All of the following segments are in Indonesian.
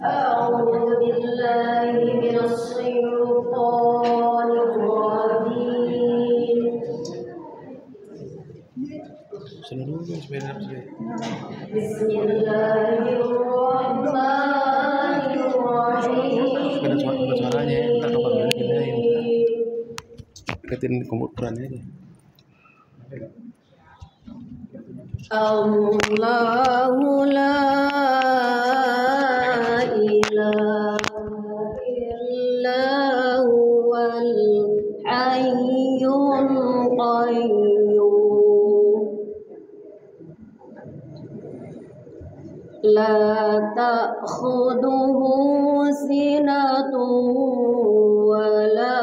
أعوذ بالله من الشيطان الرجيم. بسم الله الرحمن الرحيم. Deketin Qurannya aja. Allahu la ilaha illa huwal hayyul qayyum. La ta'khudhuhu sinatun wa la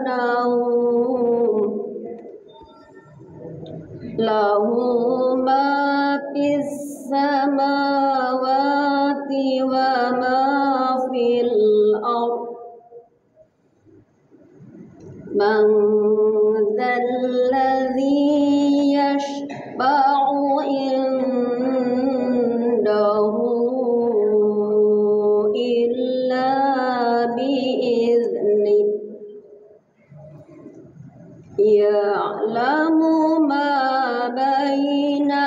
nawm. Lahu ma fis samawati wa ma fil ardh. Man dzalladzi yashfa'u indahu illa bi'idznih. Ya'lamu ma baina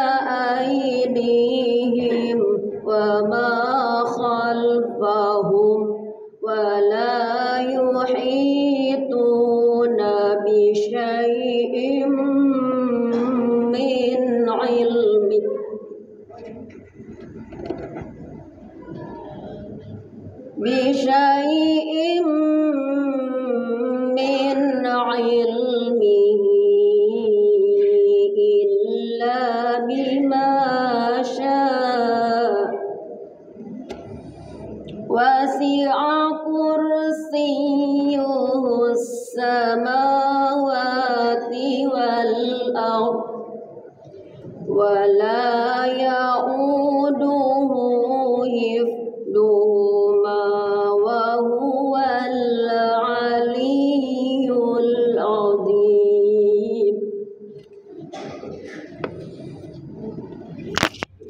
aydihim wa ma khalfahum wa la yuhituna bi syai'in min ilmi illa bima syaa. Wasi'a kursiyyuhu samawati wal ardh wa la ya'uduhu hifdhuhuma wa huwal aliyyul azim.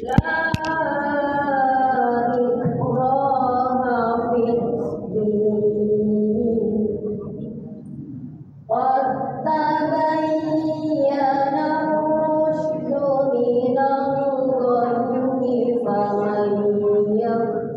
La قد تبين الرشد من الغي فمن يتبع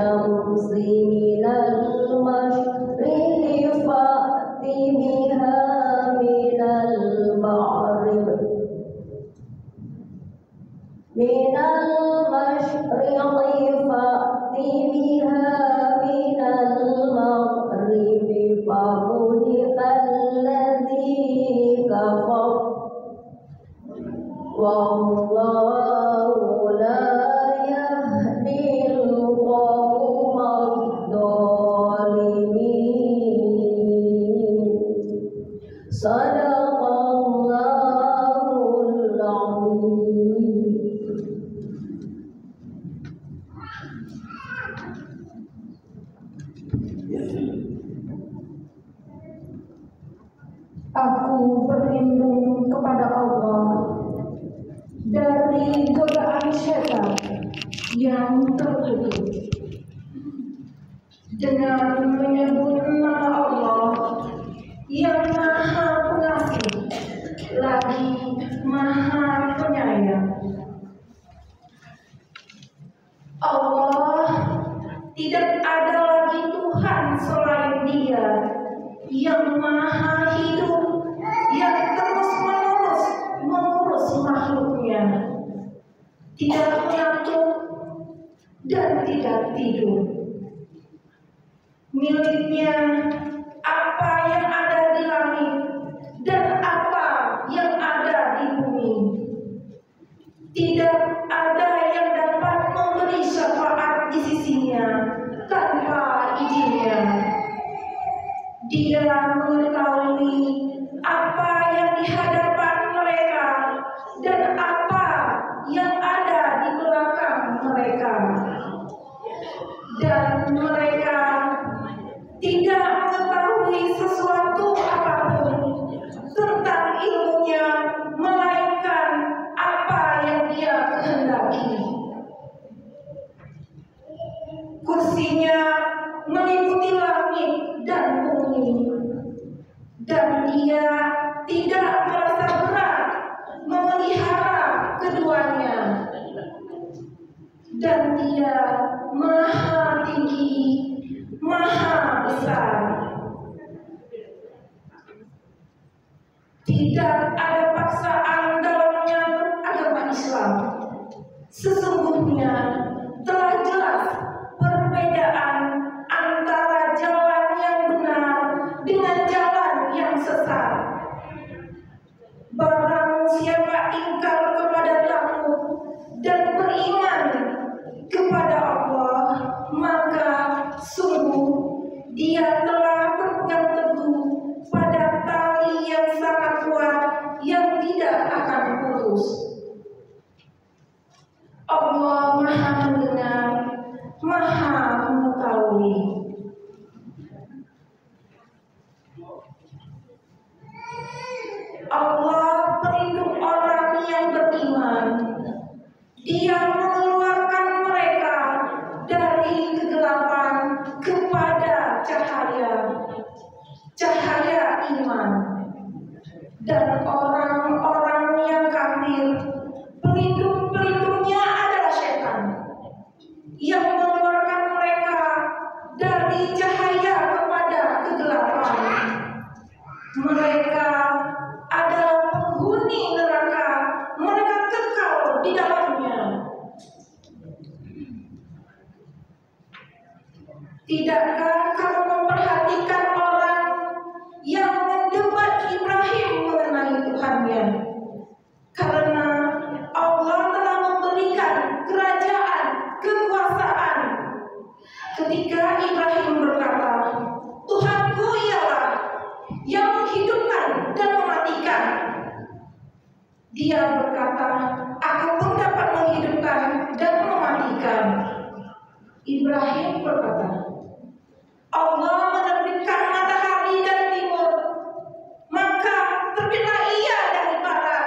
الشمس من المشرق فأت بها من المغرب من المشرق فأت بها من المغرب فبهت الذي كفر والله لا يهدي القوم الظالمين. صدق الله العظيم. Aku berlindung kepada Allah dari godaan syaitan yang tertutup dengan menyebut nama Allah yang Maha Pengasih lagi Maha Penyayang. Allah, tidak ada lagi Tuhan selain Dia yang Maha Hidup, yang terus-menerus mengurus makhluknya, tidak mengantuk dan tidak tidur. Miliknya apa yang ada di langit dan apa yang ada di bumi. Tidak ada yang dapat memberi syafaat di sisinya tanpa izinnya. Dia mengetahui apa yang di hadapan mereka dan apa yang ada di belakang mereka. Dan mereka tidak mengetahui sesuatu apapun tentang ilmunya, melainkan apa yang Dia kehendaki. Kursinya meliputi langit dan bumi, dan Dia tidak merasa berat memelihara keduanya, dan Dia Maha Tinggi, Maha Besar. Tidak ada paksaan dalamnya agama Islam. Sesungguhnya telah jelas perbedaan antara jalan yang benar dengan jalan yang sesat. Barang siapa ingkar kepada Tagut dan beriman kepada Allah, maka sungguh dia telah berpegang teguh pada tali yang sangat kuat yang tidak akan putus. Allah Maha mendengar, Maha mengetahui. Allah pelindung orang yang beriman. Dia mengeluarkan mereka dari kegelapan kepada cahaya, cahaya iman. Dan orang-orang yang kafir, pelindung-pelindungnya adalah setan yang mengeluarkan mereka dari cahaya kepada kegelapan. Mereka adalah penghuni neraka, mereka kekal di dalamnya. Tidakkah kamu memperhatikan orang yang mendebat Ibrahim mengenai Tuhannya? Karena Allah telah memberikan kerajaan, kekuasaan. Ketika Ibrahim berkata, Tuhanku ialah yang menghidupkan dan mematikan. Dia berkata, aku pun dapat menghidupkan dan mematikan. Ibrahim berkata, Allah menerbitkan matahari dari timur, maka terbitlah ia dari barat.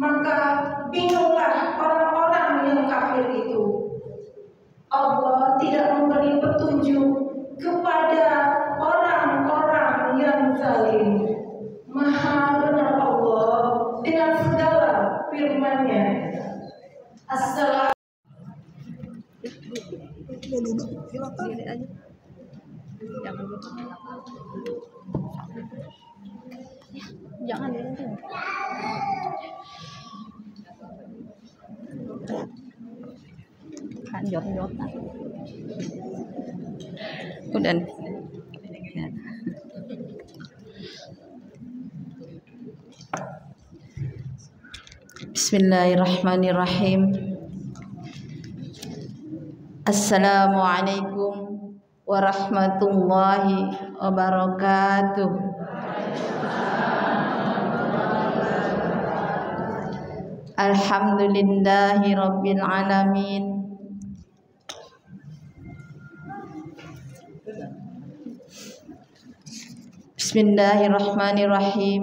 Maka bingunglah orang-orang yang kafir itu. Allah tidak memberi petunjuk kepada orang-orang yang zalim. Maha benar Allah dengan segala firman-Nya. Assalamualaikum. Mau duduk, silakan. Diri aja. Jangan lupa. Jangan diri. Kan jot-jotan. Udah. Ya. Bismillahirrahmanirrahim. Assalamualaikum warahmatullahi wabarakatuh. Alhamdulillahi rabbil alamin. Bismillahirrahmanirrahim.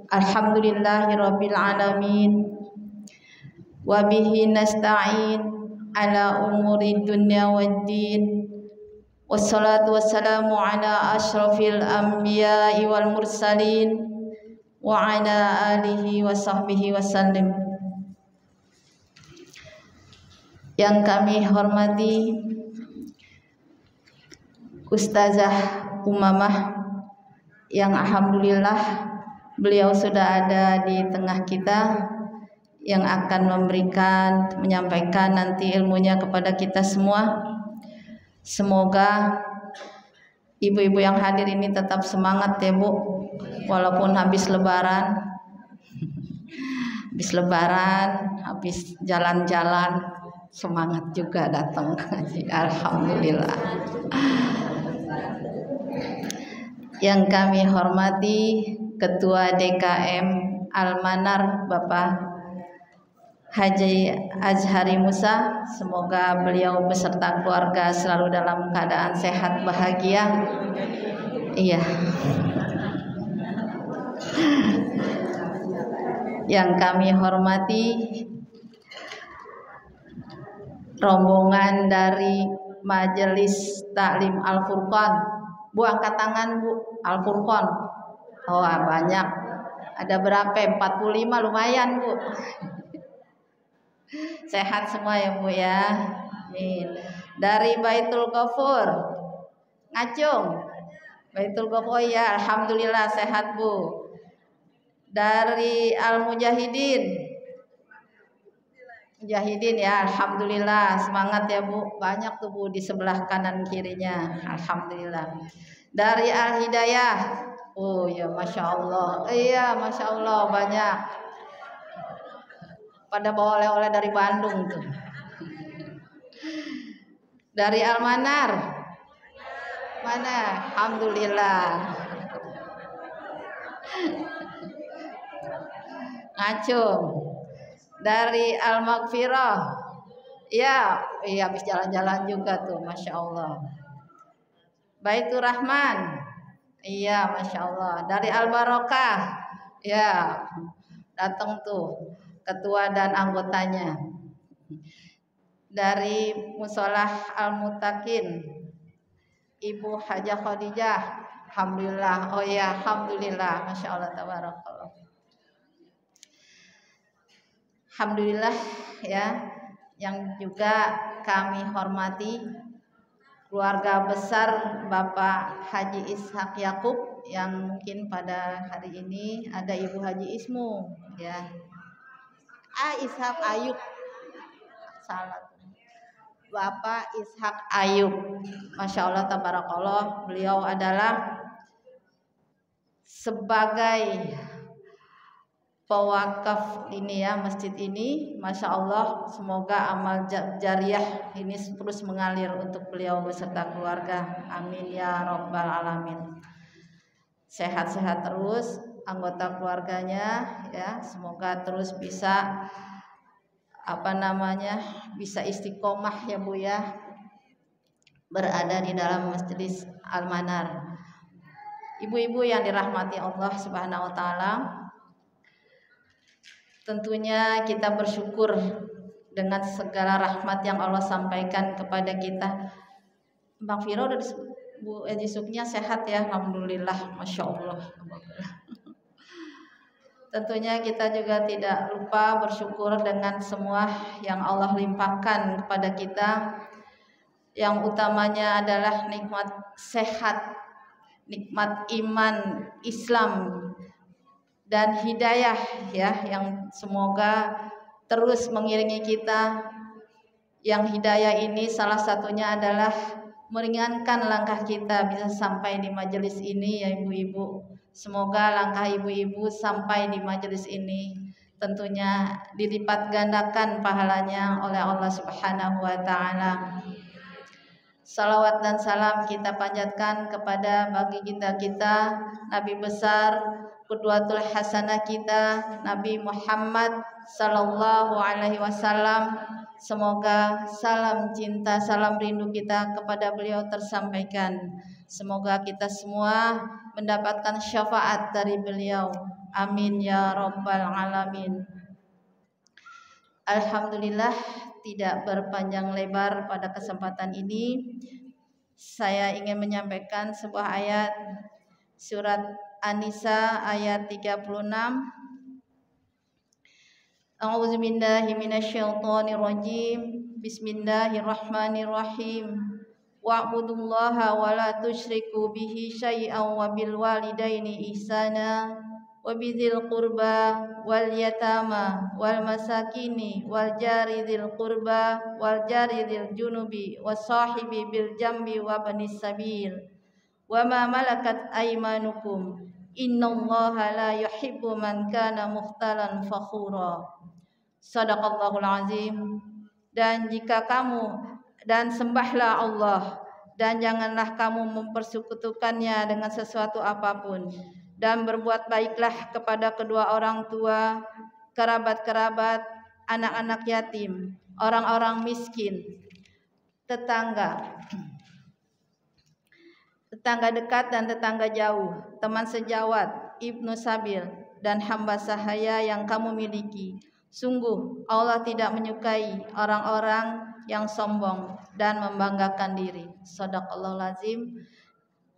Alhamdulillahi rabbil alamin. Wa bihi nasta'in ala umuri dunya waddin. Wassalatu wassalamu ala asyrafil anbiya'i wal mursalin wa ala alihi wa sahbihi wasallim. Yang kami hormati Ustazah Umamah, yang alhamdulillah beliau sudah ada di tengah kita, yang akan menyampaikan nanti ilmunya kepada kita semua. Semoga ibu-ibu yang hadir ini tetap semangat ya Bu, walaupun habis lebaran, habis jalan-jalan, semangat juga datang. Alhamdulillah. Yang kami hormati Ketua DKM Al-Manar Bapak Haji Azhari Musa, semoga beliau beserta keluarga selalu dalam keadaan sehat bahagia. Iya. Yang kami hormati rombongan dari Majelis Taklim Al-Furqan. Bu, angkat tangan Bu. Al-Furqan. Oh, banyak. Ada berapa? 45, lumayan Bu. Sehat semua ya Bu ya. Amin. Dari Baitul Ghafur, Ngacung. Baitul Ghafur ya, alhamdulillah sehat Bu. Dari Al-Mujahidin. Mujahidin ya, alhamdulillah semangat ya Bu. Banyak tuh Bu di sebelah kanan kirinya. Alhamdulillah. Dari Al-Hidayah. Oh ya, masya Allah. Iya, masya Allah banyak. Pada bawa oleh-oleh dari Bandung tuh. Dari Al-Manar. Mana? Alhamdulillah. Ngacung. Dari Al-Maghfirah. Iya, habis jalan-jalan juga tuh, masya Allah. Baitur Rahman. Iya, masya Allah. Dari Al-Barokah. Ya, datang tuh ketua dan anggotanya. Dari Musolah Al-Mutakin, Ibu Hajah Khadijah, alhamdulillah. Oh ya, alhamdulillah, masya Allah, tabarakallah. Alhamdulillah ya, yang juga kami hormati keluarga besar Bapak Haji Ishak Yakub, yang mungkin pada hari ini ada Ibu Haji Ismu ya. Ishak Ayub, salah. Bapak Ishak Ayub, masya Allah tabarakallah, beliau adalah sebagai pewakaf ini ya, masjid ini, masya Allah, semoga amal jariah ini terus mengalir untuk beliau beserta keluarga, amin ya rabbal alamin. Sehat-sehat terus anggota keluarganya ya, semoga terus bisa bisa istiqomah ya Bu ya, berada di dalam Majelis Al-Manar. Ibu-ibu yang dirahmati Allah Subhanahu wa taala, tentunya kita bersyukur dengan segala rahmat yang Allah sampaikan kepada kita. Bang Firo udah Bu Ejisuknya sehat ya, alhamdulillah, masya Allah. Tentunya kita juga tidak lupa bersyukur dengan semua yang Allah limpahkan kepada kita, yang utamanya adalah nikmat sehat, nikmat iman, Islam, dan hidayah ya, yang semoga terus mengiringi kita. Yang hidayah ini salah satunya adalah meringankan langkah kita bisa sampai di majelis ini ya ibu-ibu. Semoga langkah ibu-ibu sampai di majelis ini tentunya dilipat gandakan pahalanya oleh Allah Subhanahu wa taala. Salawat dan salam kita panjatkan kepada baginda kita, Nabi besar, qudwatul hasanah kita, Nabi Muhammad sallallahu alaihi wasallam. Semoga salam cinta, salam rindu kita kepada beliau tersampaikan. Semoga kita semua mendapatkan syafaat dari beliau. Amin ya rabbal alamin. Alhamdulillah, tidak berpanjang lebar pada kesempatan ini. Saya ingin menyampaikan sebuah ayat surat An-Nisa ayat 36. A'udzubillahi minasyaitonirrajim. Bismillahirrahmanirrahim. Wa'budullaha wa la tusyriku bihi syai'an wa bil walidaini ihsana wa bidzil qurba wal yatama wal masakini wal jari dzil qurba wal jari dzil junubi was sahibi bil jambi wa banis sabil wa ma malakat aymanukum innallaha la yuhibbu man kana mukhtalan fakhura. Shadaqallahul azim. Dan jika kamu dan sembahlah Allah dan janganlah kamu mempersekutukannya dengan sesuatu apapun, dan berbuat baiklah kepada kedua orang tua, kerabat-kerabat, anak-anak yatim, orang-orang miskin, tetangga dekat dan tetangga jauh, teman sejawat, ibnu sabil, dan hamba sahaya yang kamu miliki. Sungguh Allah tidak menyukai orang-orang yang sombong dan membanggakan diri. Shadaqallahul azim.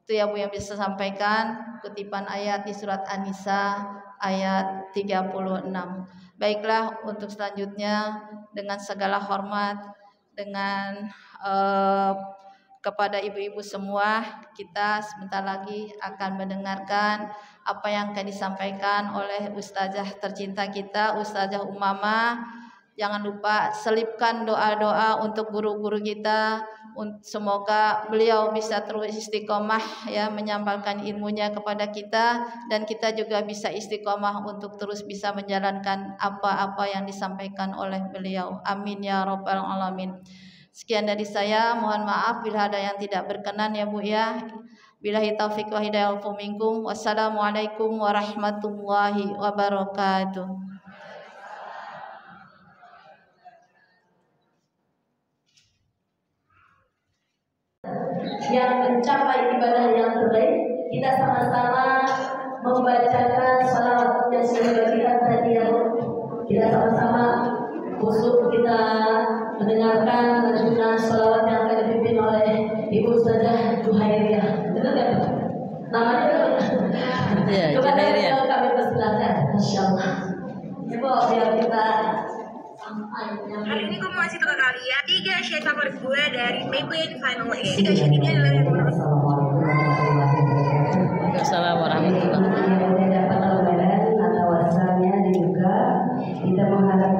Itu ya Bu yang bisa sampaikan kutipan ayat di surat An-Nisa ayat 36. Baiklah, untuk selanjutnya dengan segala hormat, dengan kepada ibu-ibu semua, kita sebentar lagi akan mendengarkan apa yang akan disampaikan oleh ustazah tercinta kita, Ustazah Umamah. Jangan lupa selipkan doa-doa untuk guru-guru kita. Semoga beliau bisa terus istiqomah ya, menyampaikan ilmunya kepada kita, dan kita juga bisa istiqomah untuk terus bisa menjalankan apa-apa yang disampaikan oleh beliau. Amin ya rabbal alamin. Sekian dari saya, mohon maaf bila ada yang tidak berkenan ya Bu ya. Billahi taufiq wa hidayah minkum. Wassalamualaikum warahmatullahi wabarakatuh. Yang mencapai ibadah yang terbaik, kita sama-sama membacakan salawat yang sudah kita tadi ya. Kita sama-sama khusus kita mendengarkan lanjutan salawat yang akan dipimpin oleh Ibu Ustazah Juhairiyah. Benar kan? Namanya ya, Juhairiyah. Kami persilakan. Masyaallah. Ibu biar kita hari ini gue mau ngasih tau ke kalian 3 shade favorit gue dari Maybelline Final Age. 3 shade ini adalah yang menurut Assalamualaikum warahmatullahi wabarakatuh. Atau asalnya dibuka, kita mengharap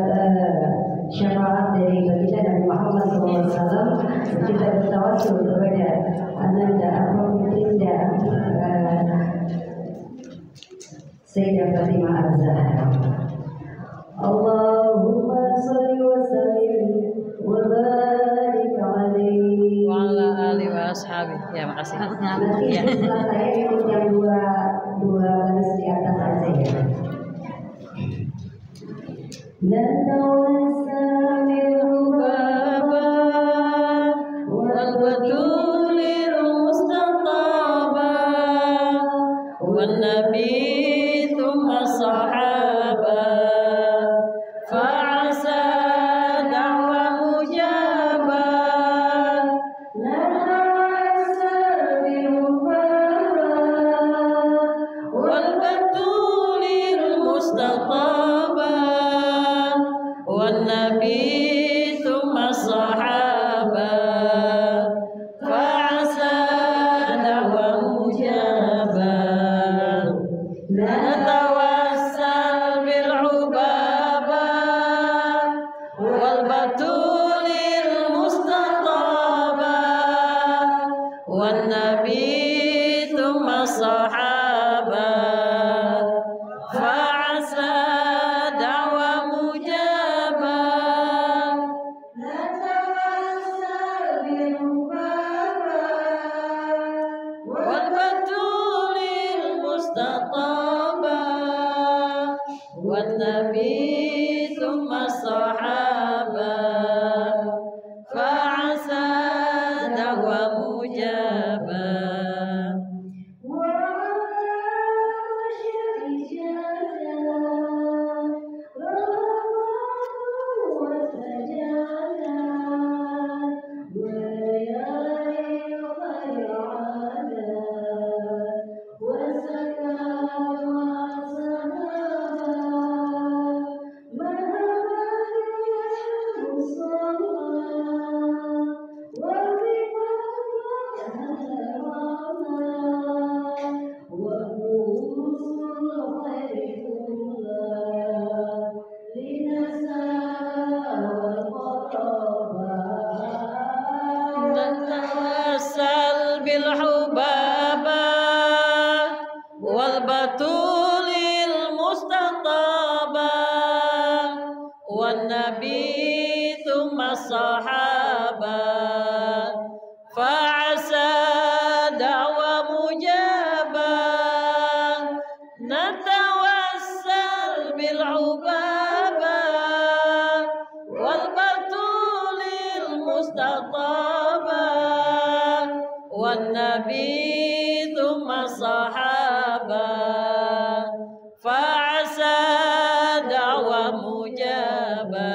syafaat dari baginda Nabi Muhammad SAW. Kita bertawassul kepada ananda Al-Mutinda Sayyidah Fatimah Az-Zahra. Allahumma salli wa sallim wa barik alaihi wa ala alihi wa ashabi. Ya, makasih. Nanti Ya. setelah saya ikut yang dua baris di atas aja ya. wal batulil mustataba wan nabi thumma sahaba fa'asa da'wa mujaba wal batulil mustataba wan nabi thumma sahaba والنبي ثم الصحابة فعسى دعوة مجابة والبتول المستطابة والنبي ثم الصحابة فعسى دعوة مجابة نتوسل بالحبابة والبتول المستطابة والنبي ثم الصحابة فعسى دعوة مجابة نتوسل بالعبابة والبتول المستطابة والنبي ثم الصحابة فعسى دعوة مجابة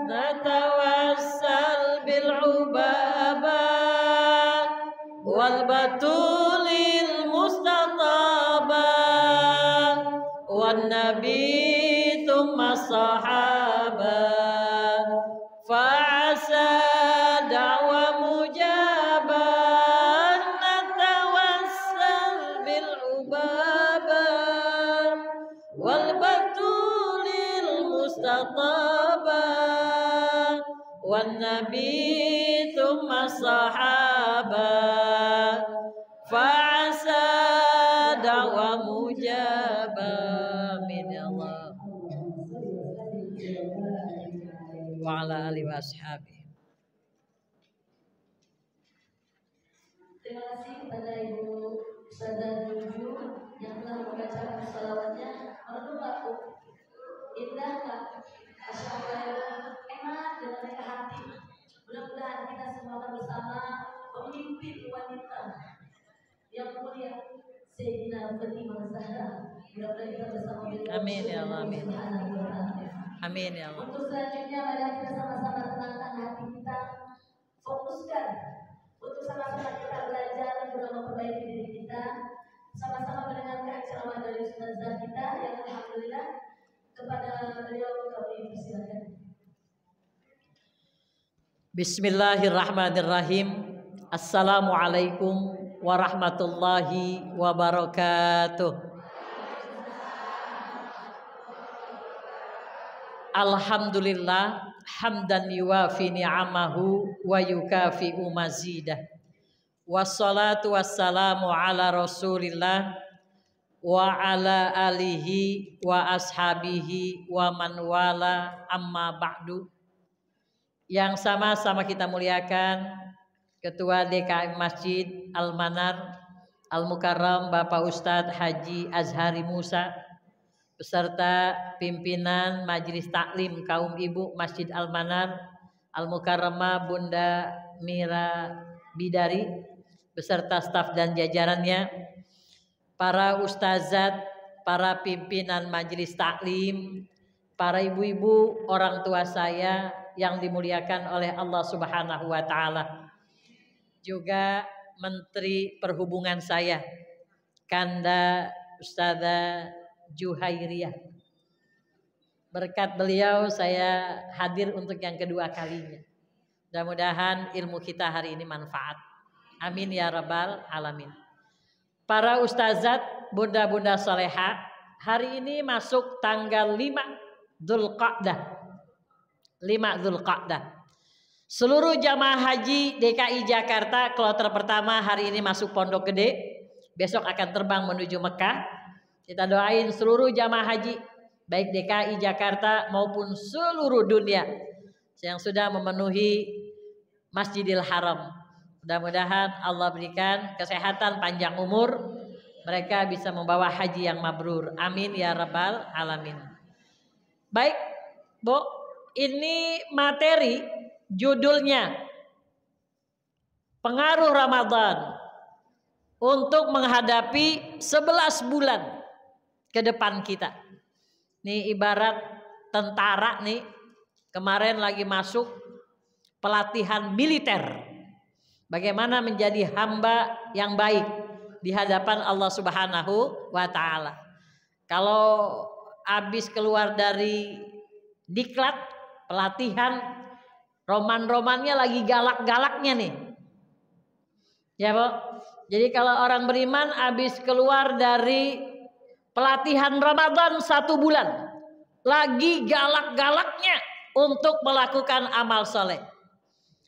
نتوسل بالعبابة والبتول المستطابة والنبي ثم الصحابة فعسى دعوة مجابة نتوسل بالعبابة والبتول المستطابة والنبي ثم الصحابة فعسى دعوة مجابة من الله وعلى آله وأصحابه. Terima kasih kepada Ibu Ustazah Juju yang telah membacakan salawatnya. Menurut aku indah Kak, Masya Allah, enak dengan reka hati. Mudah-mudahan kita semua bersama memimpin wanita yang mulia Sayyidina Fatimah Zahra. Mudah-mudahan kita bersama. Amin ya Allah, amin. Amin ya Allah. Untuk selanjutnya mari kita sama-sama tenangkan hati kita, fokuskan untuk sama-sama kita belajar dan memperbaiki diri kita, sama-sama mendengarkan ceramah dari ustazah kita yang alhamdulillah kepada beliau kami persilakan. Bismillahirrahmanirrahim. Assalamualaikum warahmatullahi wabarakatuh. Alhamdulillah hamdan yuwafi ni'amahu wa yukafi'u mazidah. Wassalatu wassalamu ala Rasulillah wa ala alihi wa ashabihi wa man wala amma ba'du. Yang sama-sama kita muliakan Ketua DKM Masjid Al-Manar Al-Mukarram Bapak Ustadz Haji Azhari Musa beserta pimpinan Majelis Taklim kaum ibu Masjid Al-Manar Al-Mukarramah Bunda Mira Bidari beserta staf dan jajarannya, para ustazat, para pimpinan majelis taklim, para ibu-ibu, orang tua saya yang dimuliakan oleh Allah Subhanahu wa taala. Juga Menteri Perhubungan saya, Kanda Ustazah Juhairiyah. Berkat beliau saya hadir untuk yang kedua kalinya. Mudah-mudahan ilmu kita hari ini manfaat. Amin ya rabbal alamin. Para ustazat, bunda-bunda soleha, hari ini masuk tanggal 5 Dzulqa'dah. 5 Dzulqa'dah. Seluruh jamaah haji DKI Jakarta kloter pertama hari ini masuk Pondok Gede. Besok akan terbang menuju Mekah. Kita doain seluruh jamaah haji baik DKI Jakarta maupun seluruh dunia yang sudah memenuhi Masjidil Haram. Mudah-mudahan Allah berikan kesehatan, panjang umur, mereka bisa membawa haji yang mabrur. Amin ya rabbal alamin. Baik, Bu, ini materi judulnya pengaruh Ramadan untuk menghadapi 11 bulan ke depan kita. Nih ibarat tentara nih, kemarin lagi masuk pelatihan militer. Bagaimana menjadi hamba yang baik di hadapan Allah Subhanahu wa taala. Kalau habis keluar dari diklat pelatihan, roman-romannya lagi galak-galaknya nih. Ya, Bu. Jadi kalau orang beriman habis keluar dari pelatihan Ramadan 1 bulan, lagi galak-galaknya untuk melakukan amal soleh.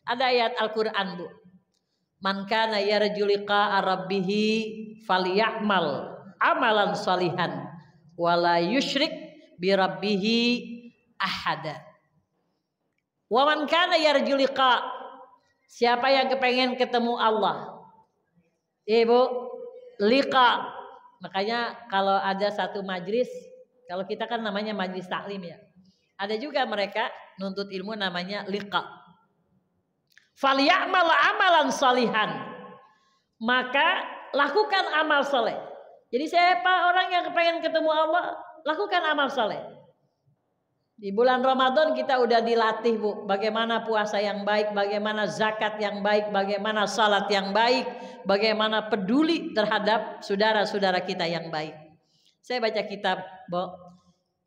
Ada ayat Al-Quran, Bu. Man kana yarju liqa'a rabbih falyamal amalan salihan wala yusyrik bi rabbih ahada. Wa man kana yarju liqa', siapa yang kepengen ketemu Allah. Ibu, liqa. Makanya kalau ada satu majlis, kalau kita kan namanya majlis taklim ya. Ada juga mereka nuntut ilmu namanya liqa. Falyamal amalan salihan, maka lakukan amal soleh. Jadi siapa orang yang kepengen ketemu Allah, lakukan amal soleh. Di bulan Ramadan kita udah dilatih, Bu, bagaimana puasa yang baik, bagaimana zakat yang baik, bagaimana salat yang baik, bagaimana peduli terhadap saudara-saudara kita yang baik. Saya baca kitab, Bu.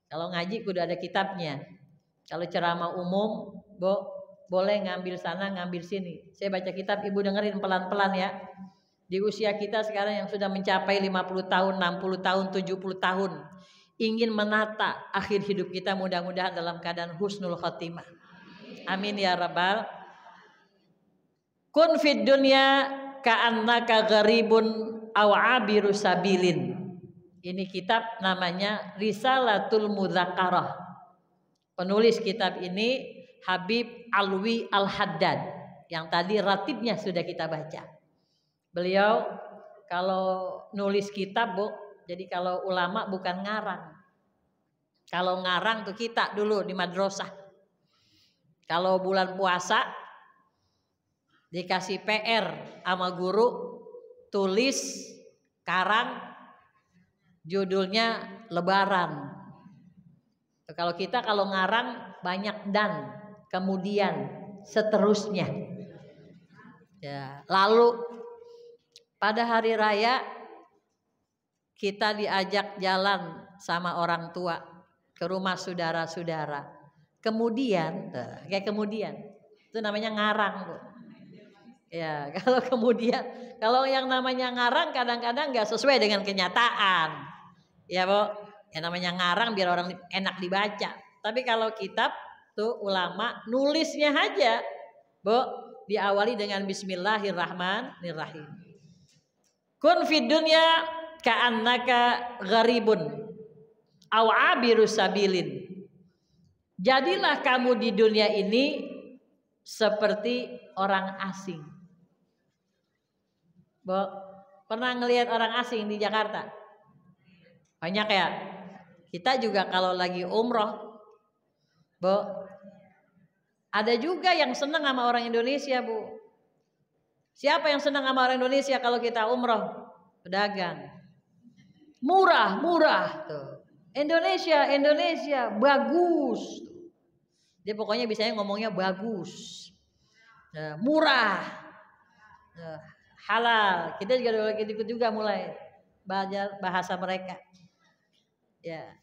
Kalau ngaji kudu ada kitabnya. Kalau ceramah umum, Bu, boleh ngambil sana, ngambil sini. Saya baca kitab, Ibu dengerin pelan-pelan ya. Di usia kita sekarang yang sudah mencapai 50 tahun, 60 tahun, 70 tahun. Ingin menata akhir hidup kita, mudah-mudahan dalam keadaan husnul khotimah. Amin ya rabbal. Kun fid dunya ka'annaka gharibun aw abiru sabilin. Ini kitab namanya Risalatul Mudzakarah. Penulis kitab ini Habib Alwi Al-Haddad, yang tadi ratibnya sudah kita baca. Beliau kalau nulis kitab, Bu, jadi kalau ulama bukan ngarang. Kalau ngarang tuh kita dulu di madrasah. Kalau bulan puasa dikasih PR sama guru, tulis karang judulnya Lebaran. Kalau kita kalau ngarang banyak dan kemudian seterusnya. Ya, lalu pada hari raya kita diajak jalan sama orang tua ke rumah saudara-saudara. Kemudian, kayak kemudian itu namanya ngarang, Bu. Ya, kalau kemudian, kalau yang namanya ngarang kadang-kadang nggak sesuai dengan kenyataan. Ya, Bu. Yang namanya ngarang biar orang enak dibaca. Tapi kalau kitab tuh ulama nulisnya aja, Bu, diawali dengan Bismillahirrahmanirrahim. Kun fid dunya ka'annaka gharibun aw abiru sabilin. Jadilah kamu di dunia ini seperti orang asing. Bu, pernah ngelihat orang asing di Jakarta? Banyak ya. Kita juga kalau lagi umroh, Bu, ada juga yang senang sama orang Indonesia, Bu. Siapa yang senang sama orang Indonesia kalau kita umroh? Pedagang. Murah tuh. Indonesia bagus. Dia pokoknya bisanya ngomongnya bagus. Murah. Halal. Kita juga ikut juga mulai belajar bahasa mereka. Ya.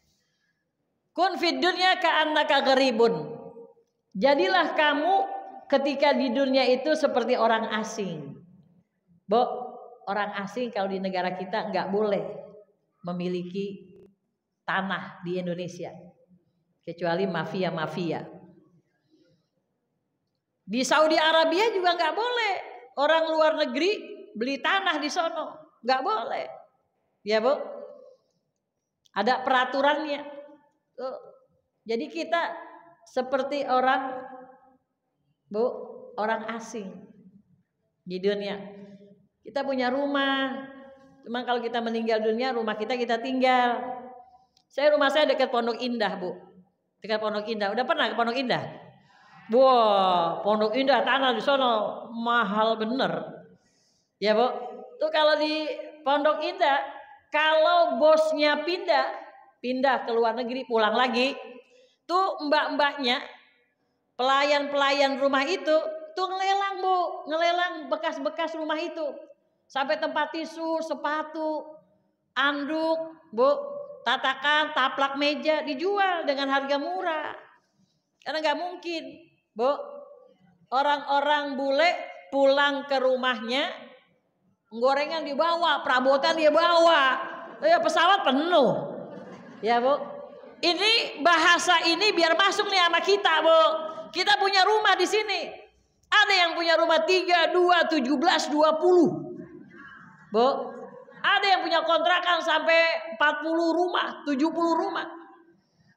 Kun fid dunya ka'annaka gharibun. Jadilah kamu ketika di dunia itu seperti orang asing. Orang asing kalau di negara kita nggak boleh memiliki tanah di Indonesia. Kecuali mafia-mafia. Di Saudi Arabia juga nggak boleh. Orang luar negeri beli tanah di sono. Nggak boleh. Ya Bu. Ada peraturannya. Jadi kita seperti orang asing di dunia. Kita punya rumah. Cuma kalau kita meninggal dunia, rumah kita tinggal. Rumah saya dekat Pondok Indah, Bu. Dekat Pondok Indah. Udah pernah ke Pondok Indah? Wah, Pondok Indah tanah di sono mahal bener. Ya, Bu. Tuh kalau di Pondok Indah, kalau bosnya pindah ke luar negeri, pulang lagi, tuh mbak-mbaknya, pelayan-pelayan rumah itu tuh ngelelang, Bu, ngelelang bekas-bekas rumah itu. Sampai tempat tisu, sepatu, anduk, Bu, tatakan, taplak meja dijual dengan harga murah. Karena nggak mungkin, Bu, orang-orang bule pulang ke rumahnya, gorengan dibawa, perabotan dia bawa, pesawat penuh, ya Bu. Ini bahasa ini biar masuk nih sama kita, Bu. Kita punya rumah di sini. Ada yang punya rumah 3, 2, 17, 20. Bu, ada yang punya kontrakan sampai 40 rumah, 70 rumah.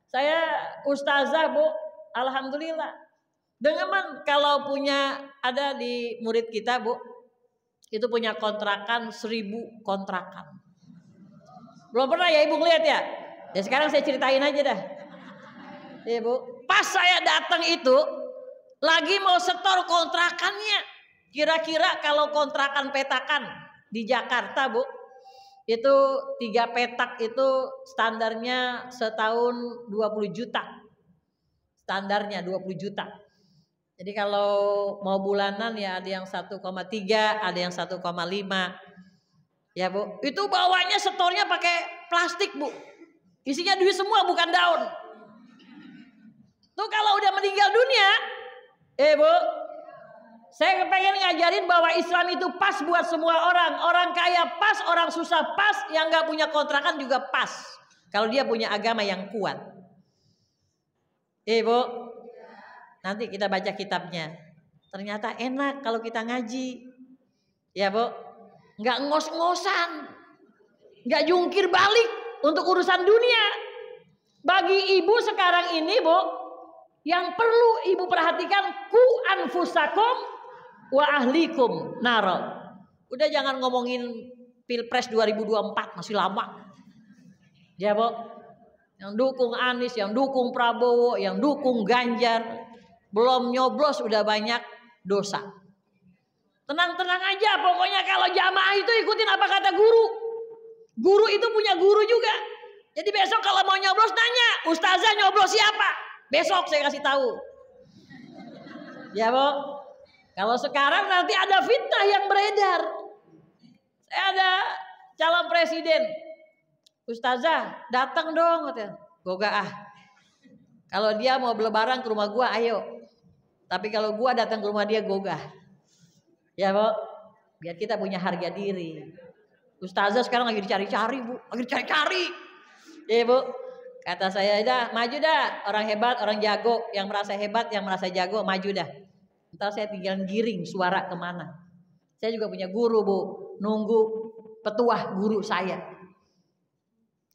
Saya ustazah, Bu, alhamdulillah. Dengan kalau punya ada di murid kita, Bu, itu punya kontrakan 1000 kontrakan. Belum pernah ya Ibu ngeliat ya? Ya sekarang saya ceritain aja dah. Ya Bu, pas saya datang itu lagi mau setor kontrakannya. Kira-kira kalau kontrakan petakan di Jakarta, Bu, itu 3 petak itu standarnya setahun 20 juta. Standarnya 20 juta. Jadi kalau mau bulanan ya ada yang 1,3, ada yang 1,5. Ya Bu, itu bawanya setornya pakai plastik, Bu. Isinya duit semua bukan daun. Tuh kalau udah meninggal dunia, Bu, saya pengen ngajarin bahwa Islam itu pas buat semua orang. Orang kaya pas, orang susah pas, yang gak punya kontrakan juga pas. Kalau dia punya agama yang kuat. Bu, nanti kita baca kitabnya. Ternyata enak kalau kita ngaji. Ya Bu, gak ngos-ngosan, gak jungkir balik untuk urusan dunia. Bagi ibu sekarang ini, Bu, yang perlu ibu perhatikan, ku anfusakum wa ahlikum naro. Udah jangan ngomongin Pilpres 2024, masih lama. Ya Bu, yang dukung Anies, yang dukung Prabowo, yang dukung Ganjar, belum nyoblos udah banyak dosa. Tenang-tenang aja, pokoknya kalau jamaah itu ikutin apa kata guru. Guru itu punya guru juga. Jadi besok kalau mau nyoblos nanya, ustazah nyoblos siapa? Besok saya kasih tahu. Ya Bu. Kalau sekarang nanti ada fitnah yang beredar. Saya ada calon presiden. Ustazah datang dong. Goga ah. Kalau dia mau berlebaran ke rumah gua ayo. Tapi kalau gua datang ke rumah dia goga. Ya Bu. Biar kita punya harga diri. Ustazah sekarang lagi dicari-cari, Bu. Lagi dicari-cari. Ya Bu. Kata saya, dah maju dah. Orang hebat, orang jago. Yang merasa hebat, yang merasa jago, maju dah. Ntar saya tinggal giring suara kemana. Saya juga punya guru, Bu. Nunggu petuah guru saya.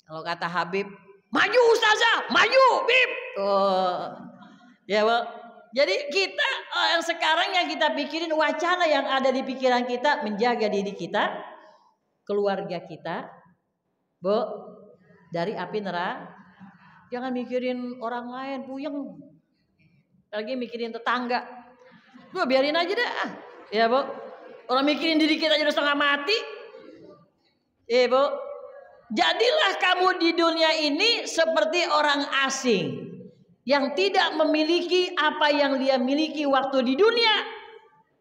Kalau kata Habib, maju Ustazah, maju Bib. Ya Bu. Jadi kita yang sekarang yang kita pikirin, wacana yang ada di pikiran kita, menjaga diri kita, keluarga kita, Bu, dari api neraka. Jangan mikirin orang lain, puyeng. Lagi mikirin tetangga. Lu biarin aja dah. Ya Bu. Orang mikirin diri kita aja udah setengah mati. Bu. Jadilah kamu di dunia ini seperti orang asing yang tidak memiliki apa yang dia miliki waktu di dunia.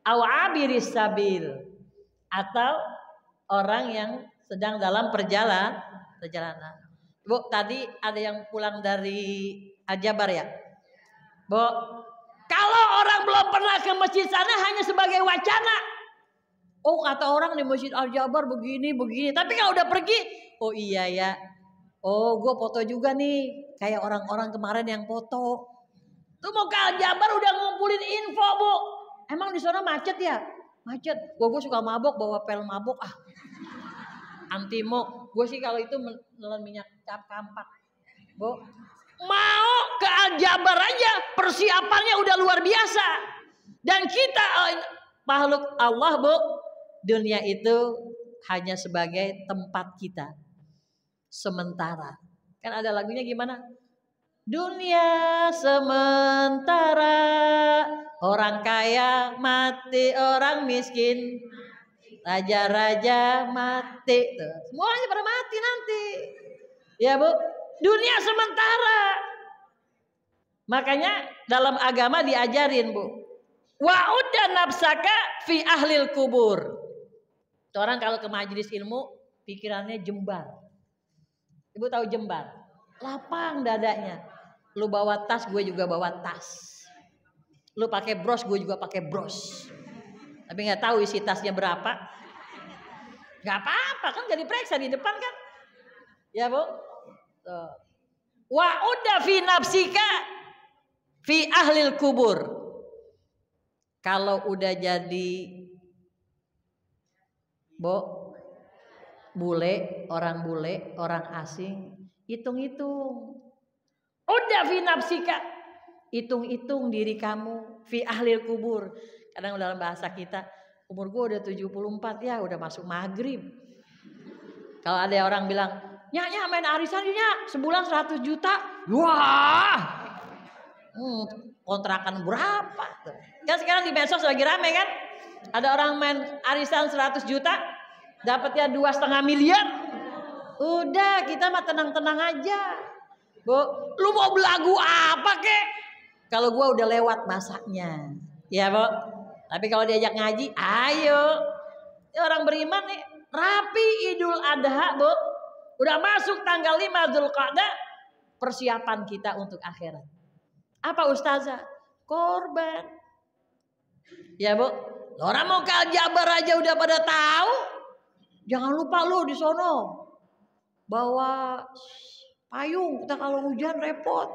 Awabiris sabil, atau orang yang sedang dalam perjalanan. Bu, tadi ada yang pulang dari Al-Jabar ya? Bu, kalau orang belum pernah ke masjid sana hanya sebagai wacana. Oh, kata orang di Masjid Al-Jabar begini. Tapi kalau udah pergi, oh iya ya. Oh, gue foto juga nih. Kayak orang-orang kemarin yang foto. Tuh mau ke Al-Jabar udah ngumpulin info, Bu. Emang di sana macet ya? Macet. Gue suka mabok, bawa pel mabok. Antimo. Gue sih kalau itu menelan minyak kampak. Bu, mau ke Al-Jabar aja persiapannya udah luar biasa. Dan kita makhluk Allah, Bu, dunia itu hanya sebagai tempat kita sementara. Kan ada lagunya gimana? Dunia sementara, orang kaya mati, orang miskin, raja-raja mati. Tuh, semuanya pada mati nanti. Ya, Bu, dunia sementara. Makanya dalam agama diajarin, Bu, wa'udda nafsaka fi ahlil kubur. Orang kalau ke majelis ilmu pikirannya jembar. Ibu tahu jembar? Lapang dadanya. Lu bawa tas, gue juga bawa tas. Lu pakai bros, gue juga pakai bros. Tapi nggak tahu isi tasnya berapa. Nggak apa-apa kan, gak diperiksa di depan kan? Ya, Bu. Wa'udda fi nafsika fi ahlil kubur. Kalau udah jadi bule, orang asing, hitung-hitung. Udah fi nafsika, hitung-hitung diri kamu fi ahlil kubur. Kadang dalam bahasa kita, umur gue udah 74 ya, udah masuk maghrib. Kalau ada orang bilang, "Nyak main arisan ya, sebulan 100 juta." Wah. Kontrakan berapa? Kan sekarang di medsos lagi rame kan? Ada orang main arisan 100 juta, dapatnya 2,5 miliar. Udah, kita mah tenang-tenang aja. Bu, lu mau belagu apa kek? Kalau gua udah lewat masanya. Ya, Bu. Tapi kalau diajak ngaji, ayo. Ini orang beriman nih, rapi Idul Adha, Bu. Udah masuk tanggal 5 Dzulqa'dah, persiapan kita untuk akhirat. Apa ustazah? Korban. Ya, Bu. Orang mau ke Al-Jabar aja udah pada tahu. Jangan lupa lu di sono bawa payung, kita kalau hujan repot.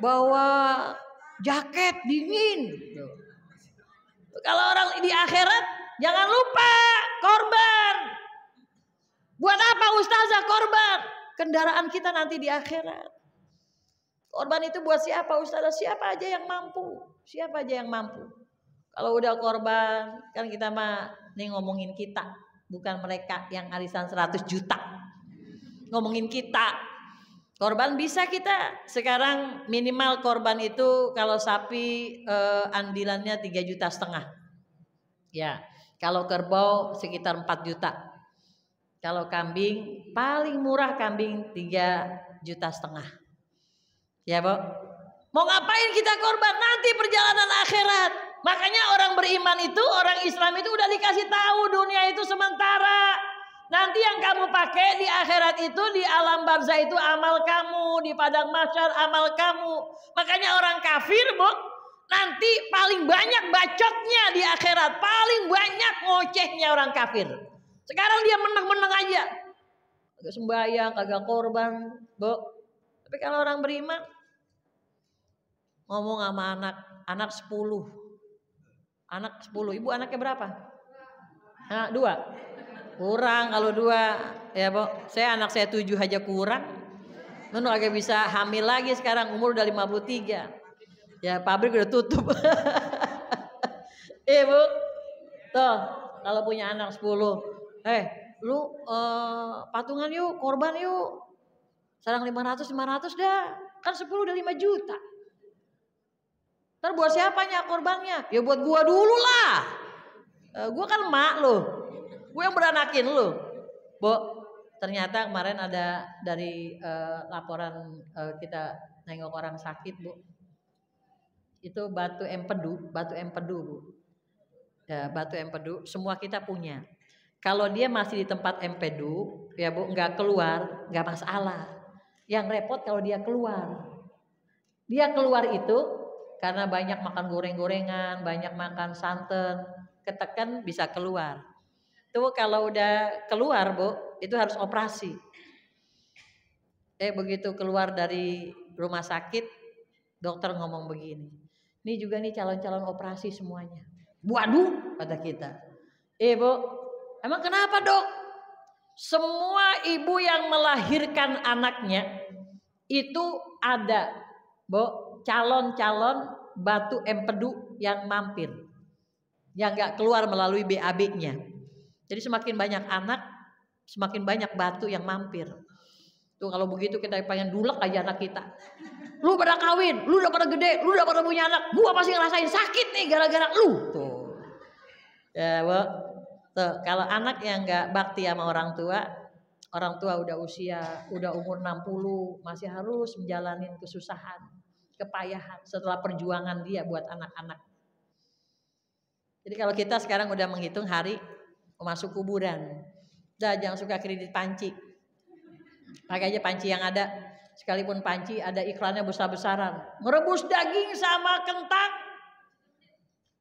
Bawa jaket dingin. Kalau orang di akhirat jangan lupa korban. Buat apa ustazah korban? Kendaraan kita nanti di akhirat. Korban itu buat siapa ustazah? Siapa aja yang mampu. Siapa aja yang mampu. Kalau udah korban, kan kita mah nih ngomongin kita, bukan mereka yang arisan 100 juta. Ngomongin kita. Korban bisa kita. Sekarang minimal korban itu kalau sapi andilannya 3,5 juta. Ya, kalau kerbau sekitar 4 juta. Kalau kambing paling murah kambing 3,5 juta. Ya, Bu. Mau ngapain kita korban? Nanti perjalanan akhirat. Makanya orang beriman itu, orang Islam itu udah dikasih tahu dunia itu sementara. Nanti yang kamu pakai di akhirat itu, di alam barzah itu amal kamu, di padang mahsyar amal kamu. Makanya orang kafir, Bu, nanti paling banyak bacotnya di akhirat, paling banyak ngocehnya orang kafir. Sekarang dia menang-menang aja. Kagak sembahyang, kagak korban, Bu. Tapi kalau orang beriman ngomong sama anak 10. Anak 10, ibu anaknya berapa? Anak 2. Kurang kalau 2, ya, Bu. Anak saya 7 aja kurang. Nono agak bisa hamil lagi sekarang, umur udah 53. Ya, pabrik udah tutup. Bu. Tuh, kalau punya anak 10, lu patungan yuk, korban yuk. Sarang 500 dah. Kan 10 udah 5 juta. Ntar buat siapanya korbannya? Ya buat gua dulu lah. Gua kan emak lo. Gue yang beranakin lo. Bu, ternyata kemarin ada dari laporan kita nengok orang sakit, Bu. Itu batu empedu Bu. Ya, batu empedu semua kita punya. Kalau dia masih di tempat empedu, ya Bu, nggak keluar, nggak masalah. Yang repot kalau dia keluar. Dia keluar itu karena banyak makan goreng-gorengan, banyak makan santan, ketekan bisa keluar. Tuh kalau udah keluar, Bu, itu harus operasi. Begitu keluar dari rumah sakit, dokter ngomong begini. Ini juga nih calon-calon operasi semuanya. Waduh, kata kita. Bu, emang kenapa, Dok? Semua ibu yang melahirkan anaknya itu ada, Bu, calon-calon batu empedu yang mampir. Yang gak keluar melalui BAB-nya. Jadi semakin banyak anak, semakin banyak batu yang mampir. Tuh kalau begitu kita pengen dulek aja anak kita. Lu pada kawin, lu udah pada gede, lu udah pada punya anak, gua pasti ngerasain sakit nih gara-gara lu. Tuh. Ya, Bu. Tuh, kalau anak yang enggak bakti sama orang tua udah usia, udah umur 60, masih harus menjalani kesusahan, kepayahan setelah perjuangan dia buat anak-anak. Jadi kalau kita sekarang udah menghitung hari masuk kuburan, udah jangan suka kredit panci. Pakai aja panci yang ada. Sekalipun panci ada iklannya besar-besaran. Merebus daging sama kentang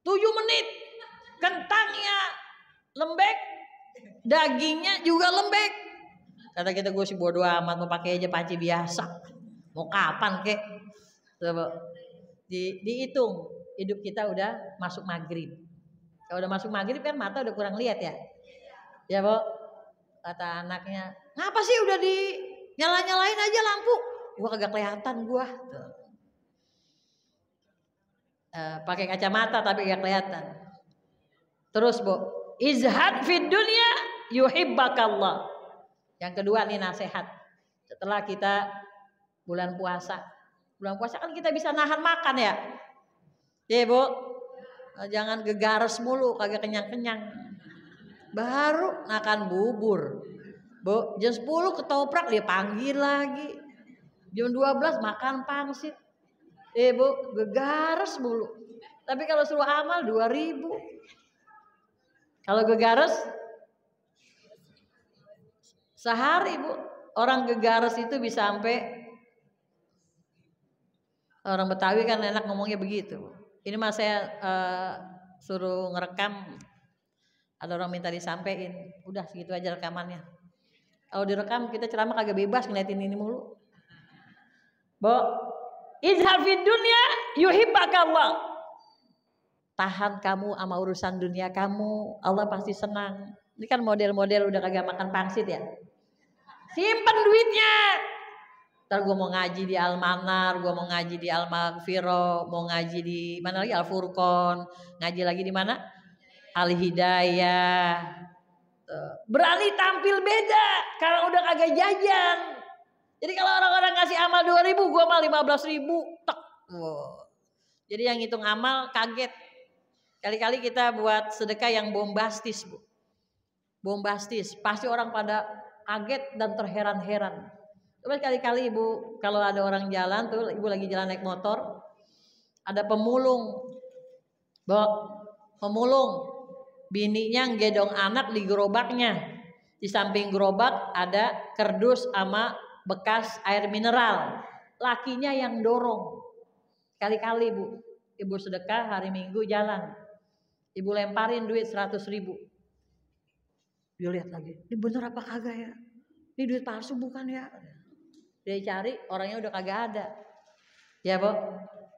7 menit. Kentangnya lembek, dagingnya juga lembek. Kata kita, gue sih bodo amat, mau pakai aja panci biasa. Mau kapan kek? Coba dihitung hidup kita udah masuk maghrib. Kalau udah masuk maghrib kan mata udah kurang lihat ya. Ya, Bu. Kata anaknya, ngapa sih udah nyala-nyalain aja lampu? Gua kagak kelihatan gua. Pakai kacamata tapi gak kelihatan. Terus, Bu, izhad fid dunya yuhibbakallah. Yang kedua nih nasihat. Setelah kita bulan puasa kan kita bisa nahan makan ya. Ya, Bu. Jangan gegares mulu, kagak kenyang-kenyang. Baru makan bubur, Bu, jam 10 ketoprak dia panggil lagi. Jam 12 makan pangsit. Bu, gegares mulu. Tapi kalau suruh amal 2.000. Kalau gegares sehari, Bu. Orang gegares itu bisa sampai, orang Betawi kan enak ngomongnya begitu. Ini mah saya suruh ngerekam. Ada orang minta disampein, udah segitu aja rekamannya. Kalau direkam kita ceramah kagak bebas ngeliatin ini mulu. Bu, izhar fid dunya yuhibbakallah. Tahan kamu sama urusan dunia kamu, Allah pasti senang. Ini kan model-model udah kagak makan pangsit ya. Simpen duitnya. Ntar gue mau ngaji di Al-Manar, gue mau ngaji di Al-Maghfirah, mau ngaji di mana lagi, Al-Furqon, ngaji lagi di mana? Al-Hidayah. Berani tampil beda karena udah kagak jajan. Jadi kalau orang-orang ngasih amal 2.000, gua mah 15.000. Tek. Wow. Jadi yang ngitung amal kaget. Kali-kali kita buat sedekah yang bombastis, Bu. Bombastis, pasti orang pada kaget dan terheran-heran. Coba kali-kali Ibu kalau ada orang jalan tuh, Ibu lagi jalan naik motor, ada pemulung. Bu, pemulung. Bininya ngedong anak di gerobaknya. Di samping gerobak ada kerdus sama bekas air mineral. Lakinya yang dorong. Kali-kali Bu, Ibu sedekah hari Minggu jalan. Ibu lemparin duit 100.000. Dia lihat lagi, ini bener apa kagak ya? Ini duit palsu bukan ya? Dia cari, orangnya udah kagak ada. Ya, Bu,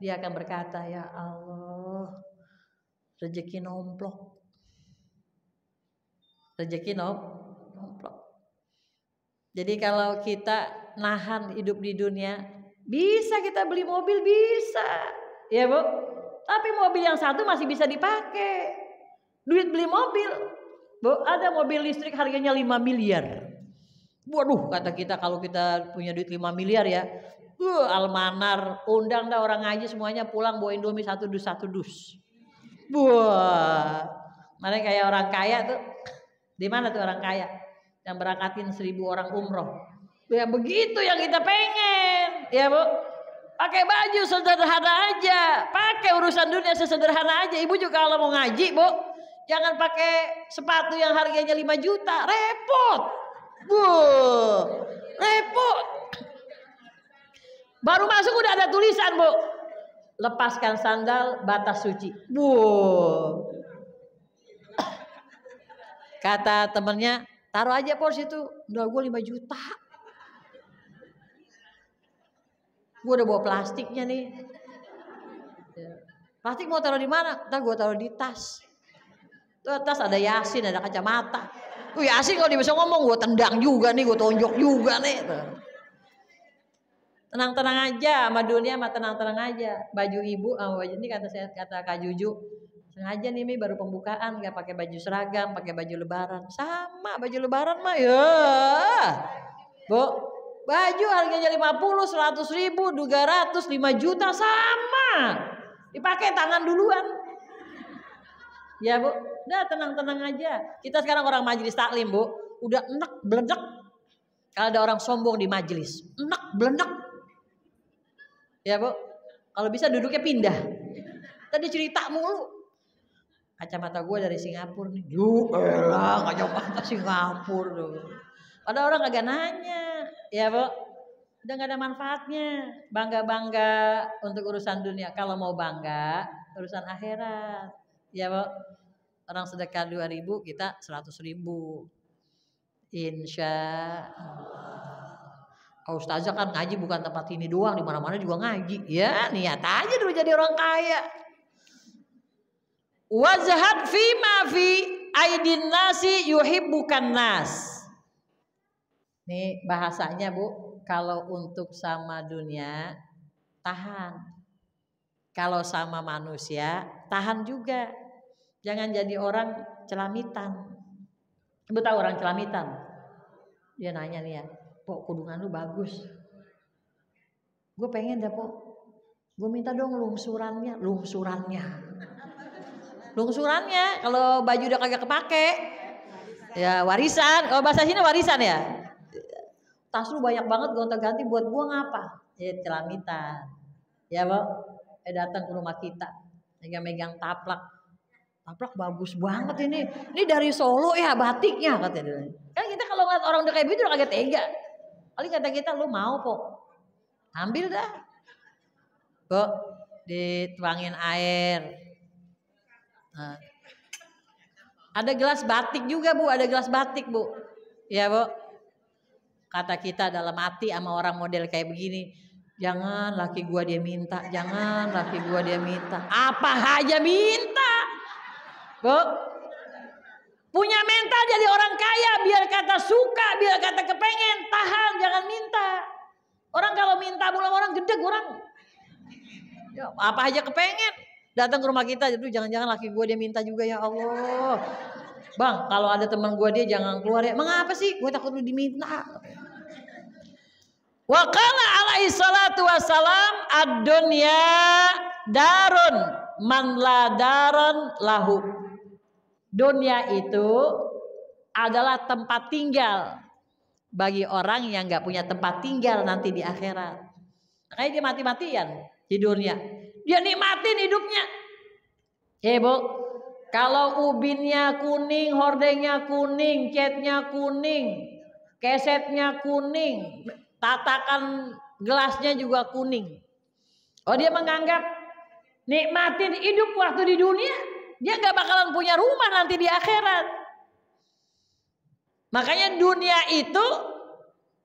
dia akan berkata, ya Allah, rezeki nomplok. Rezeki nomplok. Jadi kalau kita nahan hidup di dunia, bisa kita beli mobil, bisa. Ya, Bu. Tapi mobil yang satu masih bisa dipakai. Duit beli mobil. Bu, ada mobil listrik harganya 5 miliar. Waduh, kata kita kalau kita punya duit 5 miliar ya. Al-Manar, undang dah orang ngaji semuanya pulang bawa Indomie 1 dus. Wah. Mana kayak orang kaya tuh. Di mana tuh orang kaya? yang berangkatin 1.000 orang umroh. Ya begitu yang kita pengen, ya Bu. Pakai baju sederhana aja, pakai urusan dunia sesederhana aja. Ibu juga kalau mau ngaji, Bu, jangan pakai sepatu yang harganya 5 juta, repot. Bu, repot. Baru masuk udah ada tulisan, Bu. Lepaskan sandal batas suci. Bu. Kata temennya, taruh aja pos itu. Udah gue 5 juta. Gue udah bawa plastiknya nih. Plastik mau taruh di mana? Ntar gue taruh di tas. Tuh tas ada Yasin, ada kacamata. Tuh Yasin kalau dia bisa ngomong, gue tendang juga nih, gue tonjok juga nih. Tenang-tenang aja sama dunia, sama tenang-tenang aja. Baju ibu sama baju ini kata Kak Juju, sengaja nih Mi baru pembukaan nggak pakai baju seragam, pakai baju lebaran. Sama baju lebaran mah ya. Bu, baju harganya 50, 100 ribu, 200, 5 juta sama. Dipakai tangan duluan. Ya Bu, udah tenang-tenang aja. Kita sekarang orang majelis taklim Bu, udah enak beledek. Kalau ada orang sombong di majelis, enak beledek. Ya Bu, kalau bisa duduknya pindah. Tadi cerita mulu. Kacamata gue dari Singapura nih. Yuelah kacamata Singapura tuh. Ada orang kagak nanya. Ya Bu, udah gak ada manfaatnya. Bangga-bangga untuk urusan dunia. Kalau mau bangga, urusan akhirat. Ya Bu, orang sedekah 2.000, kita 100.000. Insya Allah. Ustazah kan ngaji bukan tempat ini doang, di mana-mana juga ngaji. Ya, niat aja dulu jadi orang kaya. Wazhad fi ma fi aidin nasi yuhibbukan nas. Nih bahasanya Bu, kalau untuk sama dunia tahan. Kalau sama manusia tahan juga. Jangan jadi orang celamitan. Ibu tahu orang celamitan? Dia nanya nih ya, Pok, kudungan lu bagus. Gue pengen dah Pok. Gue minta dong lungsurannya. Kalau baju udah kagak kepake. Ya warisan. Kalau bahasa sini warisan ya. Tas lu banyak banget gonta-ganti buat gue ngapa? Ya celamitan. Ya Pok. Datang ke rumah kita. Megang taplak. Taplak bagus banget ini. Ini dari Solo ya batiknya katanya. Kan kita kalau ngeliat orang udah kayak begitu udah kagak tega. Kali kata kita, lu mau Pok, ambil dah. Pok, dituangin air. Nah. Ada gelas batik juga Bu, ada gelas batik Bu. Ya Bu. Kata kita dalam hati sama orang model kayak begini, jangan laki gua dia minta, jangan laki gua dia minta. Apa aja minta. Bu. Punya mental jadi orang kaya, biar kata suka, biar kata kepengen, tahan, jangan minta. Orang kalau minta mulu orang gedeg orang. Ya, apa aja kepengen. Datang ke rumah kita, itu jangan-jangan laki gue dia minta juga ya Allah. Bang, kalau ada teman gue dia jangan keluar ya. Mengapa sih? Gue takut lu diminta. Wa qala alaihi salatu wassalam ad-dunya darun man la daron lahu. Dunia itu adalah tempat tinggal bagi orang yang gak punya tempat tinggal nanti di akhirat. Makanya dia mati-matian tidurnya. Dia nikmatin hidupnya. Ya Bu, kalau ubinnya kuning, hordengnya kuning, catnya kuning, kesetnya kuning, tatakan gelasnya juga kuning. Oh dia menganggap nikmatin hidup waktu di dunia, dia gak bakalan punya rumah nanti di akhirat. Makanya dunia itu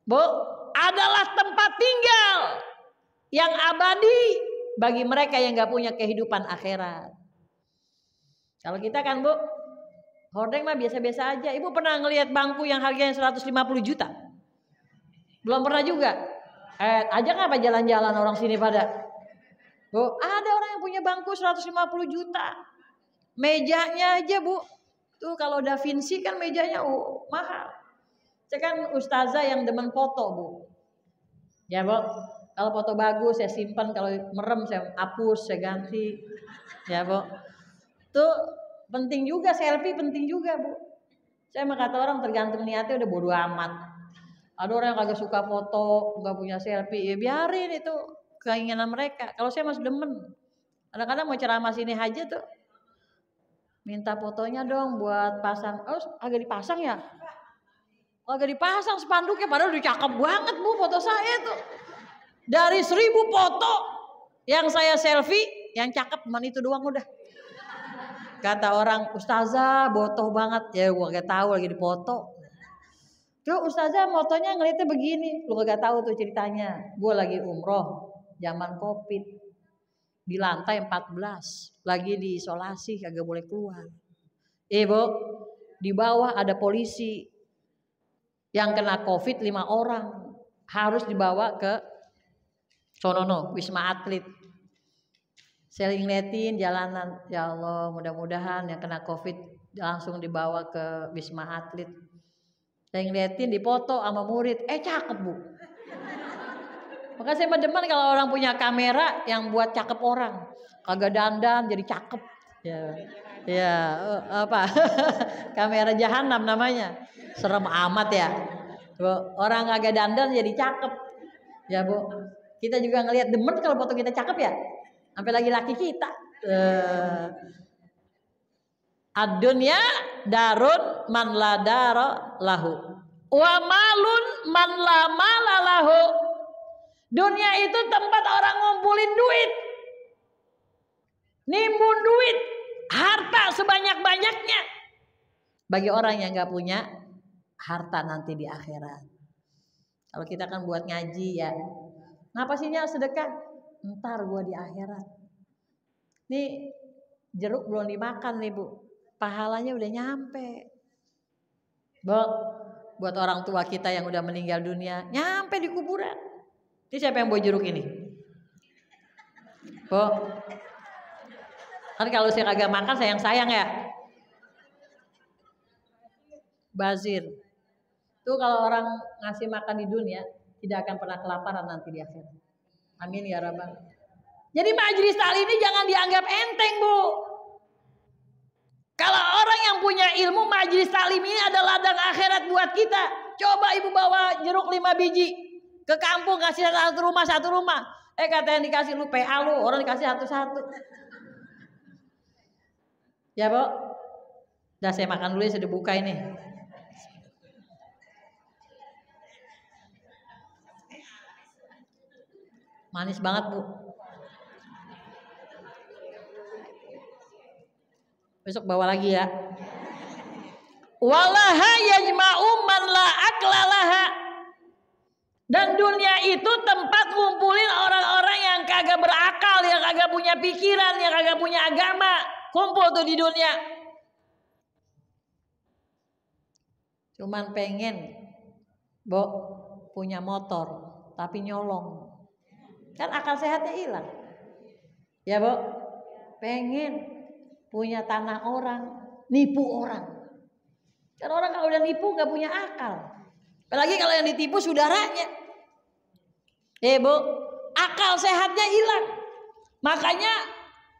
Bu adalah tempat tinggal yang abadi bagi mereka yang gak punya kehidupan akhirat. Kalau kita kan Bu, hordeng mah biasa-biasa aja. Ibu pernah ngelihat bangku yang harganya 150 juta? Belum pernah juga. Ajak apa jalan-jalan orang sini pada? Bu, ada orang yang punya bangku 150 juta. Mejanya aja Bu, tuh kalau Da Vinci kan mejanya mahal. Saya kan ustazah yang demen foto Bu. Ya Bu, kalau foto bagus saya simpan, kalau merem saya hapus, saya ganti. Ya Bu, tuh penting juga selfie, penting juga Bu. Saya mah kata orang tergantung niatnya, udah bodo amat. Ada orang yang kagak suka foto, nggak punya selfie, ya biarin itu keinginan mereka. Kalau saya masih demen. Kadang-kadang mau ceramah sini aja tuh, minta fotonya dong buat pasang. Oh, agak dipasang ya? Agak dipasang spanduknya, padahal udah cakep banget Bu foto saya tuh. Dari 1000 foto yang saya selfie, yang cakep cuma itu doang udah. Kata orang, ustazah botoh banget. Ya gua gak tahu lagi dipoto. Tuh ustazah motonya ngeliatnya begini. Lu gak tahu tuh ceritanya. Gua lagi umroh zaman Covid. Di lantai 14. Lagi diisolasi, kagak boleh keluar. Bu, di bawah ada polisi. Yang kena Covid 5 orang. Harus dibawa ke Sonono, Wisma Atlet. Saya ngeliatin jalanan, ya Allah mudah-mudahan yang kena Covid langsung dibawa ke Wisma Atlet. Saya ngeliatin dipoto sama murid, cakep Bu. Makanya saya demen kalau orang punya kamera yang buat cakep orang. Kagak dandan jadi cakep. Ya apa? Kamera jahanam namanya. Serem amat ya. Orang kagak dandan jadi cakep. Ya Bu. Kita juga ngelihat demen kalau foto kita cakep ya. Sampai laki-laki kita. Ad-dunya darun man la dara lahu. Wa malun man la mala lahu. Dunia itu tempat orang ngumpulin duit. Nimbun duit. Harta sebanyak-banyaknya. Bagi orang yang gak punya harta nanti di akhirat. Kalau kita kan buat ngaji ya. Ngapa sih sedekah? Ntar gua di akhirat. Nih jeruk belum dimakan nih Bu. Pahalanya udah nyampe. Buat orang tua kita yang udah meninggal dunia, nyampe di kuburan. Ini siapa yang bawa jeruk ini? Kan kalau saya kagak makan sayang-sayang ya. Bazir. Tuh kalau orang ngasih makan di dunia tidak akan pernah kelaparan nanti di akhirat. Amin ya Rabbal. Jadi majelis taklim ini jangan dianggap enteng Bu. Kalau orang yang punya ilmu, majelis taklim ini adalah ladang akhirat buat kita. Coba ibu bawa jeruk 5 biji ke kampung, kasih satu rumah. Kata yang dikasih lu PA lu, orang dikasih satu-satu. Ya Bu. Udah saya makan dulu ya, sudah buka ini. Manis banget Bu. Besok bawa lagi ya. Walaha yajma'u man la aklalaha. Dan dunia itu tempat ngumpulin orang-orang yang kagak berakal, yang kagak punya pikiran, yang kagak punya agama. Kumpul tuh di dunia. Cuman pengen punya motor tapi nyolong. Kan akal sehatnya hilang. Ya Bu. Pengen punya tanah orang, nipu orang. Kan orang kalau udah nipu gak punya akal. Apalagi kalau yang ditipu saudaranya. Bu, akal sehatnya hilang. Makanya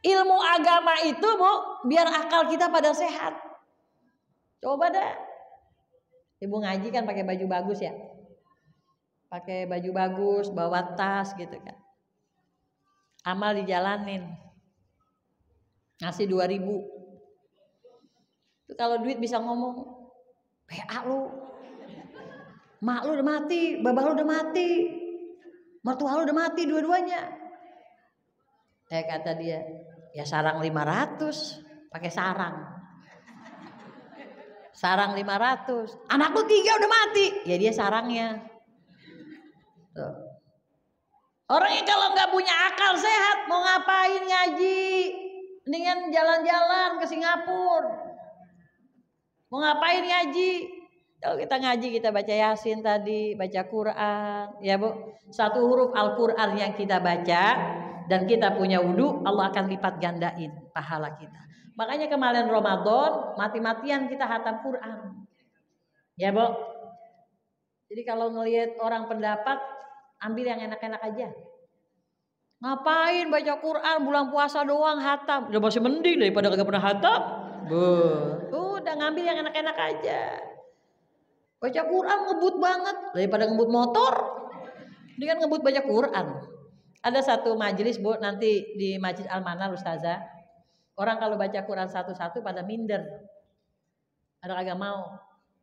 ilmu agama itu Bu, biar akal kita pada sehat. Coba dah. Ibu ngaji kan pakai baju bagus ya. Pakai baju bagus, bawa tas gitu kan. Amal dijalanin. Ngasih 2.000. Itu kalau duit bisa ngomong, PA lu, mak lu udah mati, babah lu udah mati, mertua lu udah mati dua-duanya. Kata dia, ya sarang 500, pakai sarang. Sarang 500, anak lu 3 udah mati, ya dia sarangnya. Tuh. Orang yang kalau nggak punya akal sehat mau ngapain ngaji? Mendingan jalan-jalan ke Singapura. Mau ngapain ngaji? Kalau kita ngaji kita baca Yasin tadi, baca Quran, ya Bu. Satu huruf Al-Quran yang kita baca dan kita punya wudhu, Allah akan lipat gandain pahala kita. Makanya kemarin Ramadan mati-matian kita hatam Quran. Ya Bu. Jadi kalau ngelihat orang pendapat, ambil yang enak-enak aja. Ngapain baca Quran bulan puasa doang hatam? Udah masih mending daripada kagak pernah hatam. Udah Udah ngambil yang enak-enak aja. Baca Quran ngebut banget daripada ngebut motor. Dia kan ngebut baca Quran. Ada satu majelis Bu, nanti di Masjid Al-Manal Ustazah. Orang kalau baca Quran satu-satu pada minder. Ada kagak mau.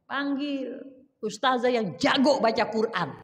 Panggil ustazah yang jago baca Quran.